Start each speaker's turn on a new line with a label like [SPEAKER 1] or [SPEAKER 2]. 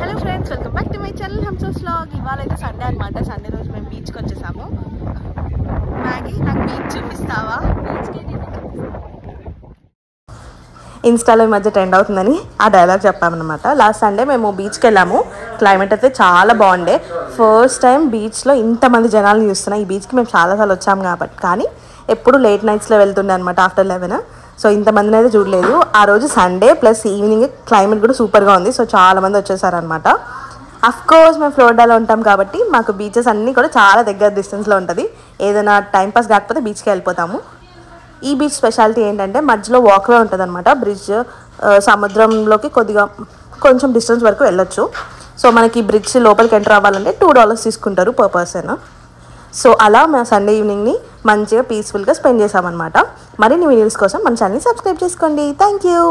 [SPEAKER 1] Hello friends, welcome back to my channel Hamsa's vlog. ఇవాళ అయితే Sunday అనమాట. సండే రోజు మేము బీచ్కి వచ్చేసాము. మ్యాగీ, నాకు బీచ్ చూపిస్తావా? ఇన్స్టాలో ఈ మధ్య ట్రెండ్ అవుతుందని ఆ డైలాగ్ చెప్పామన్నమాట. లాస్ట్ సండే మేము బీచ్కి వెళ్ళాము. క్లైమేట్ అయితే చాలా బాగుండే. ఫస్ట్ టైం బీచ్లో ఇంతమంది జనాలను చూస్తున్నాం. ఈ బీచ్కి మేము చాలాసార్లు వచ్చాము కాబట్టి, కానీ ఎప్పుడు లేట్ నైట్స్లో వెళ్తుండే అనమాట, ఆఫ్టర్ 11. సో ఇంతమందిని అయితే చూడలేదు. ఆ రోజు సండే ప్లస్ ఈవినింగ్ క్లైమేట్ కూడా సూపర్గా ఉంది. సో చాలామంది వచ్చేసారనమాట. అఫ్కోర్స్ మేము ఫ్లోరిడాలో ఉంటాం కాబట్టి మాకు బీచెస్ అన్నీ కూడా చాలా దగ్గర డిస్టెన్స్లో ఉంటుంది. ఏదైనా టైంపాస్ కాకపోతే బీచ్కి వెళ్ళిపోతాము. ఈ బీచ్ స్పెషాలిటీ ఏంటంటే మధ్యలో వాక్వే ఉంటుంది అనమాట. బ్రిడ్జ్ సముద్రంలోకి కొంచెం డిస్టెన్స్ వరకు వెళ్ళొచ్చు. సో మనకి బ్రిడ్జ్ లోపలికి ఎంటర్ అవ్వాలంటే $2 తీసుకుంటారు పర్ పర్సన్. సో అలా మా సండే ఈవినింగ్ని మంచిగా పీస్ఫుల్గా స్పెండ్ చేసామన్నమాట. మరిన్ని వీడియోస్ కోసం మన ఛానల్ని సబ్స్క్రైబ్ చేసుకోండి. Thank you.